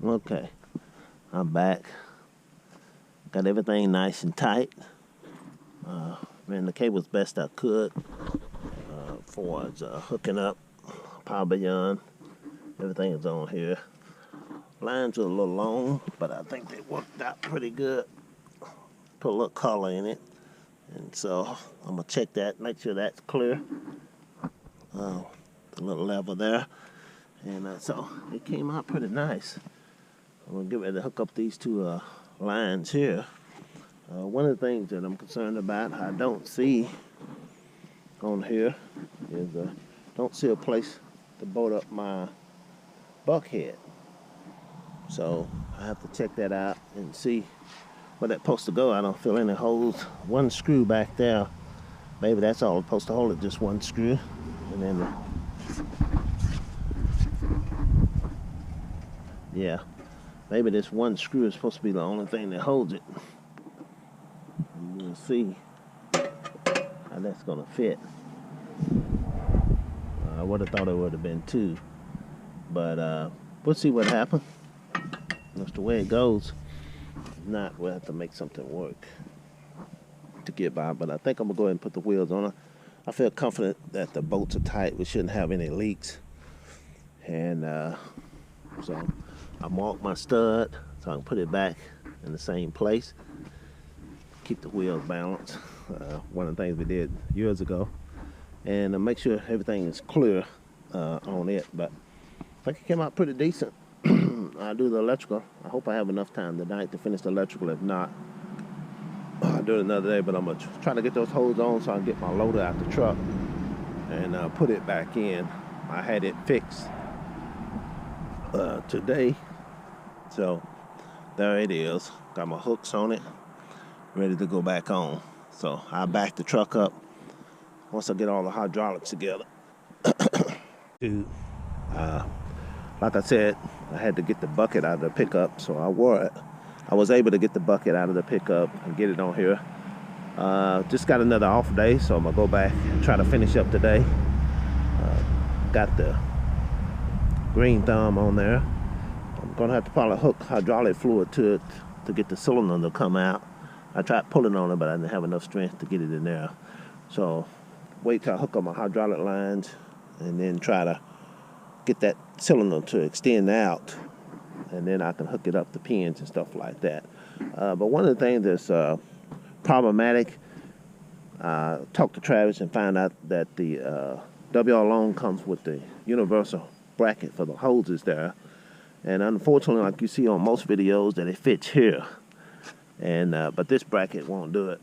Okay, I'm back. Got everything nice and tight. Ran the cables best I could for hooking up power beyond. Everything is on here. Lines are a little long, but I think they worked out pretty good. Put a little color in it, and so I'm gonna check that, make sure that's clear. The little level there, and so it came out pretty nice. I'm gonna get ready to hook up these two lines here. One of the things that I'm concerned about, I don't see on here, is don't see a place to bolt up my buckhead. So I have to check that out and see where that's supposed to go. I don't feel any holes. One screw back there, maybe that's all it's supposed to hold it, just one screw. And then, yeah, maybe this one screw is supposed to be the only thing that holds it. And we'll see how that's gonna fit. I would have thought it would have been two, but we'll see what happens. That's the way it goes. If not, we'll have to make something work to get by. But I think I'm gonna go ahead and put the wheels on it. I feel confident that the bolts are tight. We shouldn't have any leaks. And so I marked my stud so I can put it back in the same place. Keep the wheels balanced. One of the things we did years ago. And make sure everything is clear on it. But I think it came out pretty decent. I'll do the electrical. I hope I have enough time tonight to finish the electrical. If not, I'll do it another day. But I'm going to try to get those holes on so I can get my loader out the truck and put it back in. I had it fixed today. So there it is. Got my hooks on it, ready to go back on. So I'll back the truck up once I get all the hydraulics together. Like I said, I had to get the bucket out of the pickup, so I was able to get the bucket out of the pickup and get it on here. Just got another off day, so I'm gonna go back and try to finish up today. Got the green thumb on there. I'm gonna have to probably hook hydraulic fluid to it to get the cylinder to come out. I tried pulling on it, but I didn't have enough strength to get it in there. So wait till I hook up my hydraulic lines and then try to get that cylinder to extend out, and then I can hook it up to pins and stuff like that. But one of the things that's problematic, talked to Travis and found out that the WR Long comes with the universal bracket for the hoses there, and unfortunately, like you see on most videos, that it fits here, and but this bracket won't do it.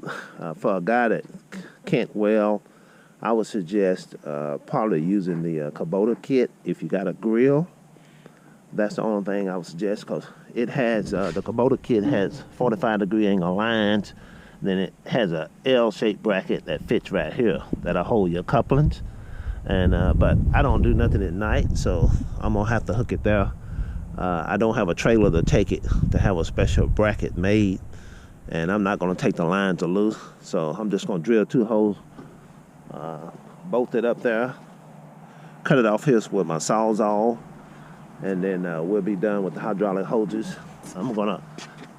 For a guy that can't weld, I would suggest probably using the Kubota kit if you got a Grille. That's the only thing I would suggest, because it has, the Kubota kit has 45-degree angle lines. Then it has a L-shaped bracket that fits right here that'll hold your couplings. And but I don't do nothing at night, so I'm gonna have to hook it there. I don't have a trailer to take it to have a special bracket made, and I'm not gonna take the lines loose, so I'm just gonna drill 2 holes. Bolt it up there, cut it off here with my Sawzall, and then we'll be done with the hydraulic hoses. I'm gonna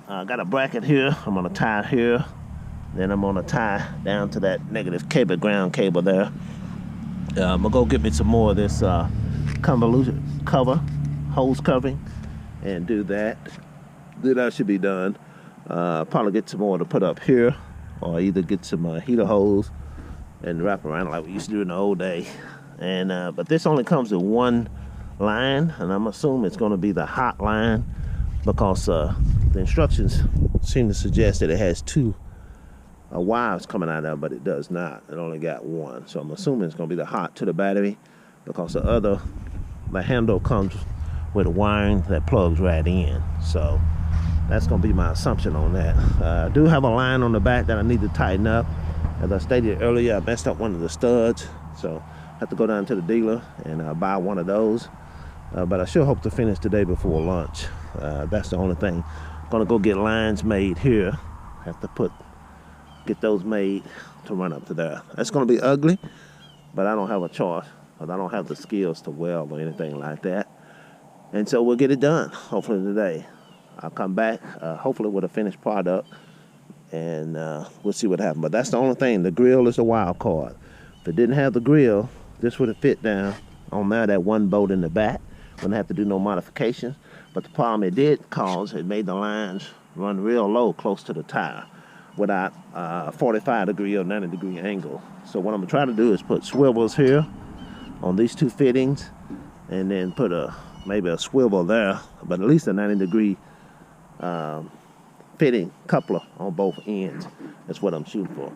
got a bracket here. I'm gonna tie it here, then I'm gonna tie down to that negative cable, ground cable there. I'm gonna go get me some more of this convolution cover, hose covering, and do that. Then that should be done. Probably get some more to put up here, or either get some heater hose and wrap around like we used to do in the old day. And but this only comes with one line, and I'm assuming it's going to be the hot line, because the instructions seem to suggest that it has 2 wires coming out of it, but it does not. It only got one. So I'm assuming it's going to be the hot to the battery, because the handle comes with a wiring that plugs right in. So that's going to be my assumption on that. I do have a line on the back that I need to tighten up. As I stated earlier, I messed up one of the studs, so I have to go down to the dealer and buy one of those. But I sure hope to finish today before lunch. That's the only thing. I'm gonna go get lines made here. Have to get those made to run up to there. That's gonna be ugly, but I don't have a choice, because I don't have the skills to weld or anything like that. And so we'll get it done, hopefully today. I'll come back, hopefully with a finished product, and we'll see what happens. But that's the only thing. The grill is a wild card. If it didn't have the grill, this would have fit down on there, that one bolt in the back. Wouldn't have to do no modifications. But the problem it did cause, it made the lines run real low close to the tire without 45-degree or 90-degree angle. So what I'm gonna try to do is put swivels here on these two fittings, and then put maybe a swivel there, but at least a 90-degree fitting coupler on both ends. That's what I'm shooting for.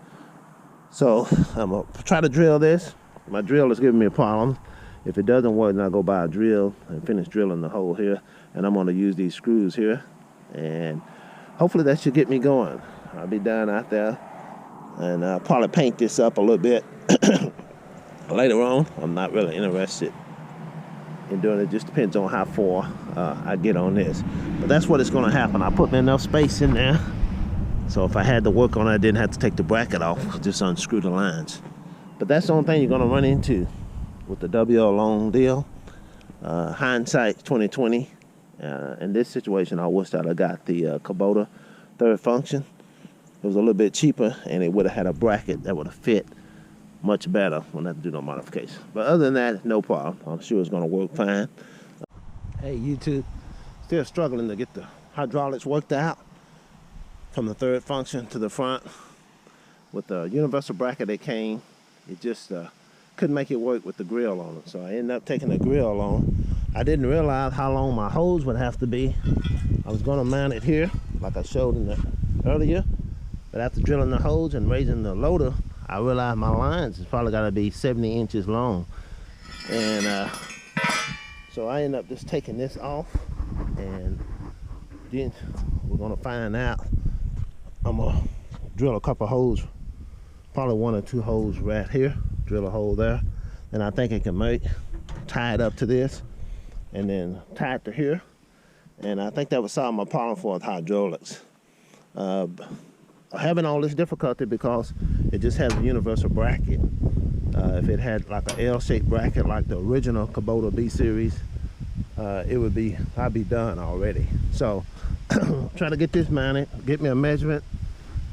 So I'm gonna try to drill this. My drill is giving me a problem. If it doesn't work, then I'll go buy a drill and finish drilling the hole here. And I'm gonna use these screws here, and hopefully that should get me going. I'll be down out there, and I'll probably paint this up a little bit later on. I'm not really interested in doing it. It just depends on how far I get on this. But that's what is gonna happen. I put enough space in there, so if I had to work on it, I didn't have to take the bracket off, just unscrew the lines. But that's the only thing you're gonna run into with the WL long deal. Hindsight 2020. In this situation, I wish that I got the Kubota third function. It was a little bit cheaper, and it would have had a bracket that would have fit much better when I have to do no modification. But other than that, no problem. I'm sure it's gonna work fine. Hey, YouTube, still struggling to get the hydraulics worked out from the third function to the front. With the universal bracket that came, it just couldn't make it work with the grill on it. So I ended up taking the grill on. I didn't realize how long my hose would have to be. I was gonna mount it here, like I showed in the earlier. But after drilling the hose and raising the loader, I realized my lines is probably gotta be 70 inches long. And so I ended up just taking this off, and then we're gonna find out. I'm gonna drill a couple holes, probably 1 or 2 holes right here, drill a hole there, and I think I can tie it up to this, and then tie it to here. And I think that would solve my problem for hydraulics. Having all this difficulty because it just has a universal bracket. If it had like an L-shaped bracket like the original Kubota B-series, I'd be done already. So try to get this mounted, get me a measurement,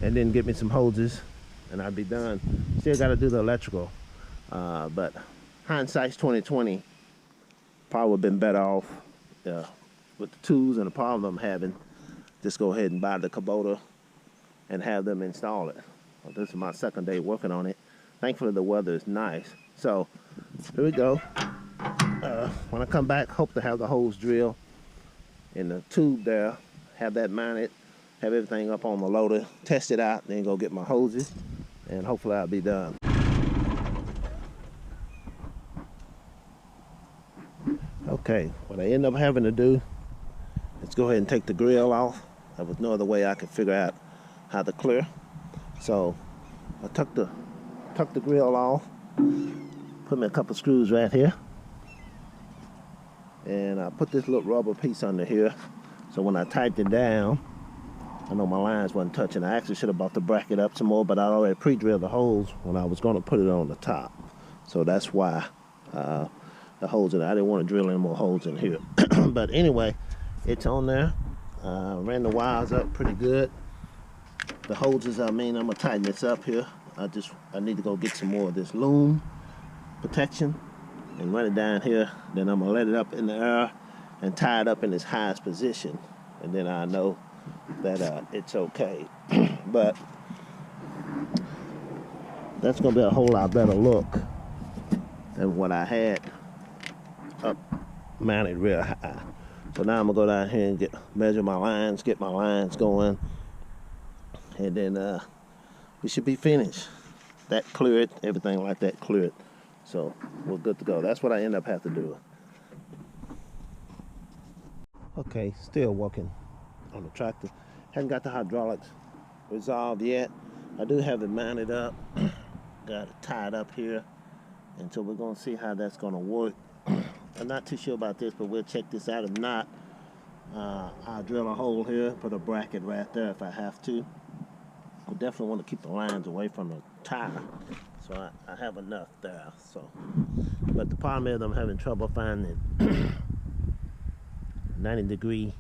and then get me some hoses, and I'd be done. Still got to do the electrical, but hindsight's 2020. Probably would have been better off with the tools and the problem I'm having. Just go ahead and buy the Kubota and have them install it. Well, this is my second day working on it. Thankfully the weather is nice. So here we go. When I come back, hope to have the hose drill in the tube there, have that mounted, have everything up on the loader, test it out, then go get my hoses, and hopefully I'll be done. Okay, what I end up having to do is go ahead and take the grill off. There was no other way I could figure out how to clear. So I tuck the grill off, put me a couple screws right here, and I put this little rubber piece under here, so when I tighten it down, I know my lines wasn't touching. I actually should have brought the bracket up some more, but I already pre-drilled the holes when I was going to put it on the top. So that's why the holes in there. I didn't want to drill any more holes in here. But anyway, it's on there. Ran the wires up pretty good. The hoses, I'm gonna tighten this up here. I need to go get some more of this loom protection and run it down here. Then I'm gonna let it up in the air and tie it up in its highest position, and then I know that it's okay. But that's gonna be a whole lot better look than what I had up mounted real high. So now I'm gonna go down here and measure my lines, get my lines going, and then we should be finished. That cleared, everything like that cleared. So we're good to go. That's what I end up having to do. Okay, still working on the tractor. Haven't got the hydraulics resolved yet. I do have it mounted up. Got it tied up here. And so we're gonna see how that's gonna work. I'm not too sure about this, but we'll check this out. If not, I'll drill a hole here, put a bracket right there if I have to. I definitely want to keep the lines away from the tire, so I have enough there. So, but the problem is I'm having trouble finding 90-degree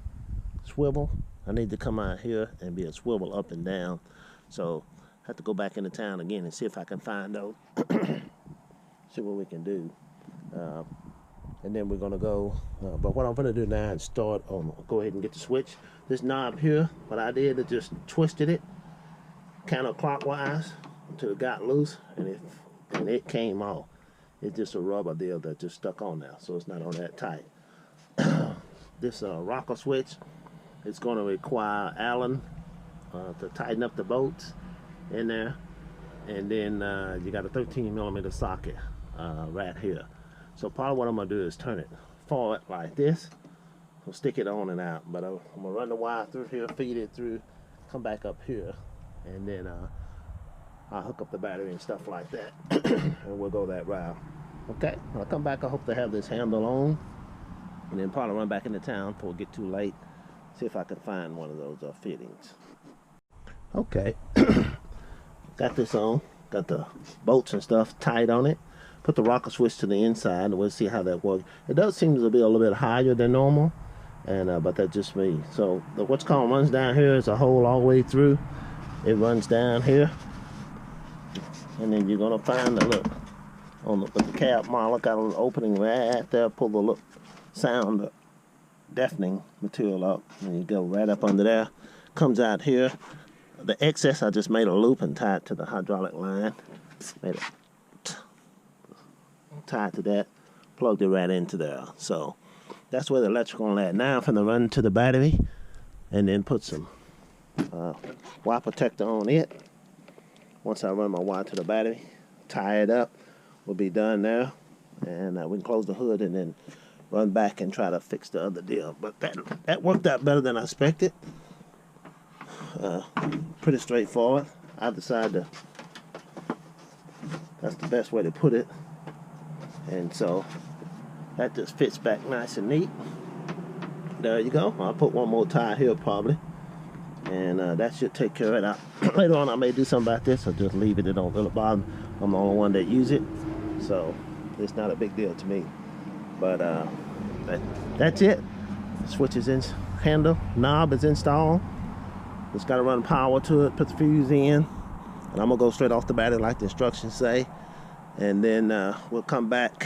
swivel. I need to come out here and be a swivel up and down. So I have to go back into town again and see if I can find those. See what we can do. And then we're gonna go, but what I'm gonna do now is start on, go ahead and get the switch. This knob here, what I did is just twisted it counterclockwise until it got loose, and it came off. It's just a rubber deal that just stuck on now, so it's not on that tight. This rocker switch, it's going to require Allen to tighten up the bolts in there, and then you got a 13mm socket right here. So part of what I'm going to do is turn it forward like this, so stick it on and out. But I'm going to run the wire through here, feed it through, come back up here, and then I'll hook up the battery and stuff like that, and we'll go that route. Okay, when I come back, I hope to have this handle on, and then probably run back into town before it get too late, see if I can find one of those fittings. Okay, got this on, got the bolts and stuff tight on it. Put the rocker switch to the inside, and we'll see how that works. It does seem to be a little bit higher than normal, and but that's just me. So what's called runs down here is a hole all the way through. It runs down here, and then you're gonna find the look on the cab model, got a little opening right there. Pull the little sound deafening material up, and you go right up under there. Comes out here. The excess, I just made a loop and tied to the hydraulic line. Made it tied to that, plugged it right into there. So that's where the electrical on that. Now I'm gonna run to the battery and then put some wire protector on it. Once I run my wire to the battery, tie it up, we'll be done there, and we can close the hood and then run back and try to fix the other deal. But that worked out better than I expected. Pretty straightforward. I decided that's the best way to put it, and so that just fits back nice and neat. There you go. I'll put one more tie here probably, and that should take care of it. Later on I may do something about this, or just leave it. It don't really bother me. I'm the only one that use it, so it's not a big deal to me. But that's it. The switch is in, handle knob is installed. Just got to run power to it, put the fuse in, and I'm gonna go straight off the battery like the instructions say, and then we'll come back